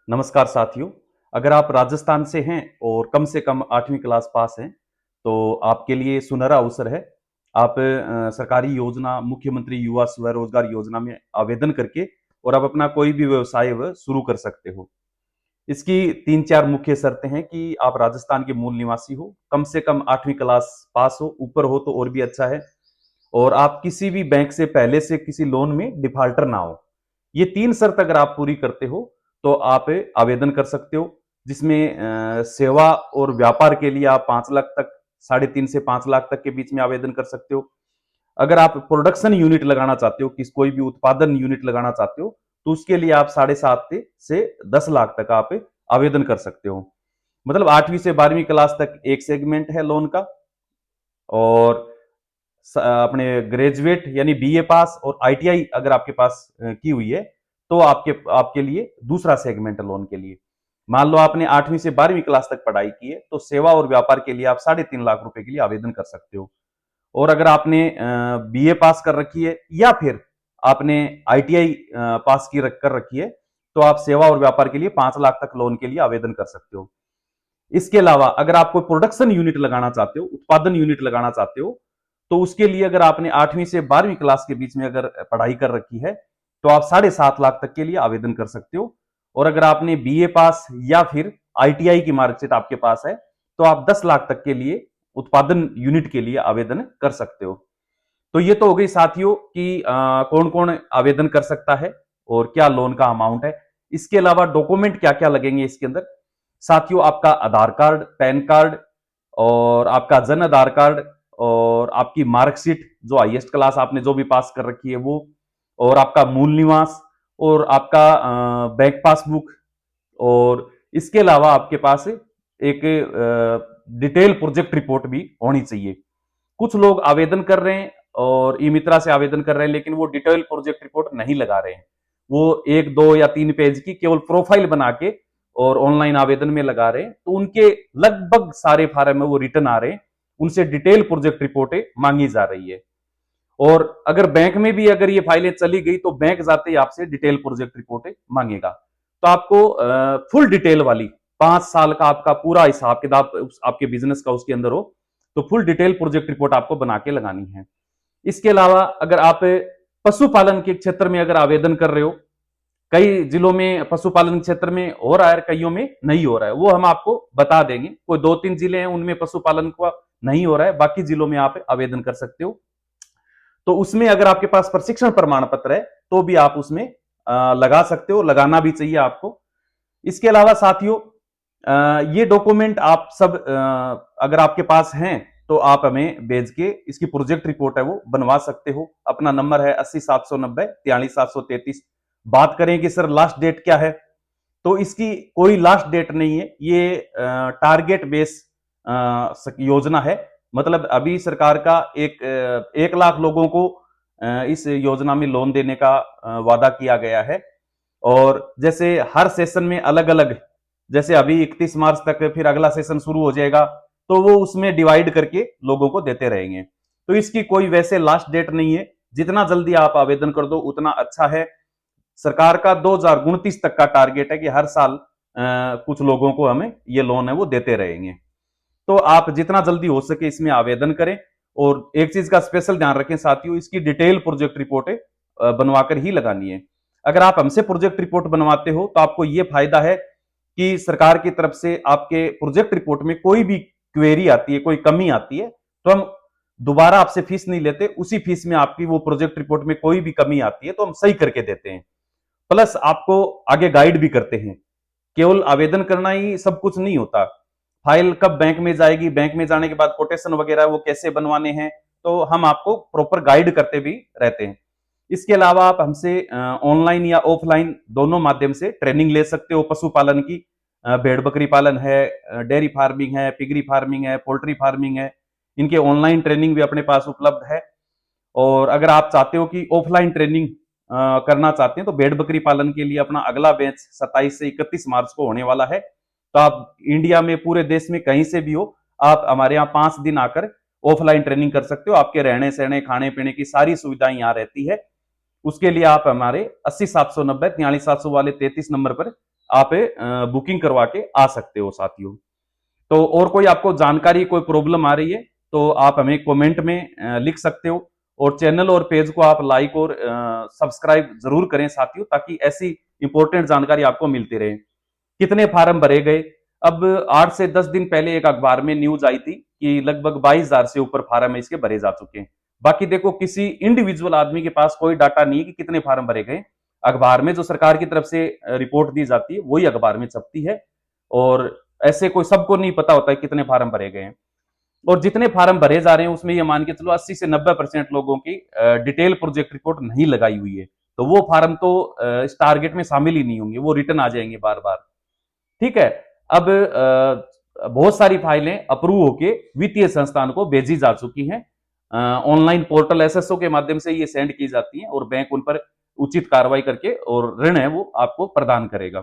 नमस्कार साथियों। अगर आप राजस्थान से हैं और कम से कम 8वीं क्लास पास हैं, तो आपके लिए सुनहरा अवसर है। आप सरकारी योजना मुख्यमंत्री युवा स्वरोजगार योजना में आवेदन करके और आप अपना कोई भी व्यवसाय वह शुरू कर सकते हो। इसकी 3-4 मुख्य शर्तें हैं कि आप राजस्थान के मूल निवासी हो, कम से कम 8वीं क्लास पास हो, ऊपर हो तो और भी अच्छा है, और आप किसी भी बैंक से पहले से किसी लोन में डिफाल्टर ना हो। ये 3 शर्त अगर आप पूरी करते हो, तो आप आवेदन कर सकते हो, जिसमें सेवा और व्यापार के लिए आप 5 लाख तक, 3.5 से 5 लाख तक के बीच में आवेदन कर सकते हो। अगर आप प्रोडक्शन यूनिट लगाना चाहते हो, किस कोई भी उत्पादन यूनिट लगाना चाहते हो, तो उसके लिए आप 7.5 से 10 लाख तक आप आवेदन कर सकते हो। मतलब 8वीं से 12वीं क्लास तक एक सेगमेंट है लोन का, और अपने ग्रेजुएट यानी बीए पास और आईटीआई अगर आपके पास की हुई है, तो आपके आपके लिए दूसरा सेगमेंट है लोन के लिए। मान लो आपने 8वीं से 12वीं क्लास तक पढ़ाई की है, तो सेवा और व्यापार के लिए आप 3.5 लाख रुपए के लिए आवेदन कर सकते हो। और अगर आपने बीए पास कर रखी है या फिर आपने आईटीआई पास कर रखी है, तो आप सेवा और व्यापार के लिए 5 लाख तक लोन के लिए आवेदन कर सकते हो। इसके अलावा अगर आप कोई प्रोडक्शन यूनिट लगाना चाहते हो, उत्पादन यूनिट लगाना चाहते हो, तो उसके लिए अगर आपने 8वीं से 12वीं क्लास के बीच में अगर पढ़ाई कर रखी है, तो आप 7.5 लाख तक के लिए आवेदन कर सकते हो। और अगर आपने बीए पास या फिर आईटीआई की मार्कशीट आपके पास है, तो आप 10 लाख तक के लिए उत्पादन यूनिट के लिए आवेदन कर सकते हो। तो ये तो हो गई साथियों कि कौन कौन आवेदन कर सकता है और क्या लोन का अमाउंट है। इसके अलावा डॉक्यूमेंट क्या क्या लगेंगे इसके अंदर साथियों? आपका आधार कार्ड, पैन कार्ड, और आपका जन आधार कार्ड, और आपकी मार्कशीट जो हाईएस्ट क्लास आपने जो भी पास कर रखी है वो, और आपका मूल निवास, और आपका बैंक पासबुक, और इसके अलावा आपके पास एक डिटेल प्रोजेक्ट रिपोर्ट भी होनी चाहिए। कुछ लोग आवेदन कर रहे हैं और ई मित्रा से आवेदन कर रहे हैं, लेकिन वो डिटेल प्रोजेक्ट रिपोर्ट नहीं लगा रहे हैं। वो 1, 2 या 3 पेज की केवल प्रोफाइल बना के और ऑनलाइन आवेदन में लगा रहे हैं, तो उनके लगभग सारे फार्म में वो रिटर्न आ रहे हैं, उनसे डिटेल प्रोजेक्ट रिपोर्टें मांगी जा रही है। और अगर बैंक में भी अगर ये फाइलें चली गई, तो बैंक जाते ही आपसे डिटेल प्रोजेक्ट रिपोर्टें मांगेगा। तो आपको फुल डिटेल वाली 5 साल का आपका पूरा हिसाब किताब आपके बिजनेस का उसके अंदर हो, तो फुल डिटेल प्रोजेक्ट रिपोर्ट आपको बना के लगानी है। इसके अलावा अगर आप पशुपालन के क्षेत्र में अगर आवेदन कर रहे हो, कई जिलों में पशुपालन क्षेत्र में हो रहा है, कईयों में नहीं हो रहा है, वो हम आपको बता देंगे। कोई 2-3 जिले हैं उनमें पशुपालन का नहीं हो रहा है, बाकी जिलों में आप आवेदन कर सकते हो। तो उसमें अगर आपके पास प्रशिक्षण प्रमाण पत्र है, तो भी आप उसमें लगा सकते हो, लगाना भी चाहिए आपको। इसके अलावा साथियों, ये डॉक्यूमेंट आप सब अगर आपके पास हैं, तो आप हमें भेज के इसकी प्रोजेक्ट रिपोर्ट है वो बनवा सकते हो। अपना नंबर है 80 790 43 733। बात करें कि सर लास्ट डेट क्या है, तो इसकी कोई लास्ट डेट नहीं है। ये टारगेट बेस योजना है। मतलब अभी सरकार का 1 लाख लोगों को इस योजना में लोन देने का वादा किया गया है। और जैसे हर सेशन में अलग अलग, जैसे अभी 31 मार्च तक फिर अगला सेशन शुरू हो जाएगा, तो वो उसमें डिवाइड करके लोगों को देते रहेंगे। तो इसकी कोई वैसे लास्ट डेट नहीं है। जितना जल्दी आप आवेदन कर दो उतना अच्छा है। सरकार का 2029 तक का टारगेट है कि हर साल कुछ लोगों को हमें ये लोन है वो देते रहेंगे। तो आप जितना जल्दी हो सके इसमें आवेदन करें। और एक चीज का स्पेशल ध्यान रखें साथियों, इसकी डिटेल प्रोजेक्ट रिपोर्टें बनवाकर ही लगानी है। अगर आप हमसे प्रोजेक्ट रिपोर्ट बनवाते हो, तो आपको यह फायदा है कि सरकार की तरफ से आपके प्रोजेक्ट रिपोर्ट में कोई भी क्वेरी आती है, कोई कमी आती है, तो हम दोबारा आपसे फीस नहीं लेते। उसी फीस में आपकी वो प्रोजेक्ट रिपोर्ट में कोई भी कमी आती है तो हम सही करके देते हैं, प्लस आपको आगे गाइड भी करते हैं। केवल आवेदन करना ही सब कुछ नहीं होता। फाइल कब बैंक में जाएगी, बैंक में जाने के बाद कोटेशन वगैरह वो कैसे बनवाने हैं, तो हम आपको प्रॉपर गाइड करते भी रहते हैं। इसके अलावा आप हमसे ऑनलाइन या ऑफलाइन दोनों माध्यम से ट्रेनिंग ले सकते हो। पशुपालन की, भेड़ बकरी पालन है, डेयरी फार्मिंग है, पिगरी फार्मिंग है, पोल्ट्री फार्मिंग है, इनके ऑनलाइन ट्रेनिंग भी अपने पास उपलब्ध है। और अगर आप चाहते हो कि ऑफलाइन ट्रेनिंग करना चाहते हैं, तो भेड़ बकरी पालन के लिए अपना अगला बैच 27 से 31 मार्च को होने वाला है। तो आप इंडिया में पूरे देश में कहीं से भी हो, आप हमारे यहाँ 5 दिन आकर ऑफलाइन ट्रेनिंग कर सकते हो। आपके रहने सहने खाने पीने की सारी सुविधाएं यहाँ रहती है। उसके लिए आप हमारे 80 790 43 700 वाले 33 नंबर पर आप बुकिंग करवा के आ सकते हो साथियों। तो और कोई आपको जानकारी, कोई प्रॉब्लम आ रही है तो आप हमें कमेंट में लिख सकते हो, और चैनल और पेज को आप लाइक और सब्सक्राइब जरूर करें साथियों, ताकि ऐसी इंपॉर्टेंट जानकारी आपको मिलती रहे। कितने फार्म भरे गए? अब 8 से 10 दिन पहले एक अखबार में न्यूज आई थी कि लगभग 22,000 से ऊपर फार्म इसके भरे जा चुके हैं। बाकी देखो, किसी इंडिविजुअल आदमी के पास कोई डाटा नहीं है कि कितने फार्म भरे गए। अखबार में जो सरकार की तरफ से रिपोर्ट दी जाती है वही अखबार में छपती है, और ऐसे कोई सबको नहीं पता होता है कितने फार्म भरे गए हैं। और जितने फार्म भरे जा रहे हैं उसमें ये मान के चलो 80 से 90% लोगों की डिटेल प्रोजेक्ट रिपोर्ट नहीं लगाई हुई है, तो वो फार्म तो इस टारगेट में शामिल ही नहीं होंगे, वो रिटर्न आ जाएंगे बार बार। ठीक है। अब बहुत सारी फाइलें अप्रूव होके वित्तीय संस्थान को भेजी जा चुकी हैं। ऑनलाइन पोर्टल एसएसओ के माध्यम से ये सेंड की जाती हैं, और बैंक उन पर उचित कार्रवाई करके और ऋण है वो आपको प्रदान करेगा।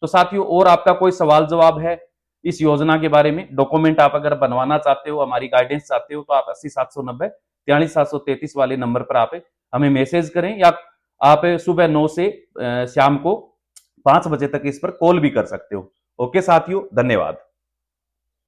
तो साथियों, और आपका कोई सवाल जवाब है इस योजना के बारे में, डॉक्यूमेंट आप अगर बनवाना चाहते हो, हमारी गाइडेंस चाहते हो, तो आप 80 790 43 733 वाले नंबर पर आप हमें मैसेज करें, या आप सुबह 9 से शाम को 5 बजे तक इस पर कॉल भी कर सकते हो। ओके साथियों, धन्यवाद।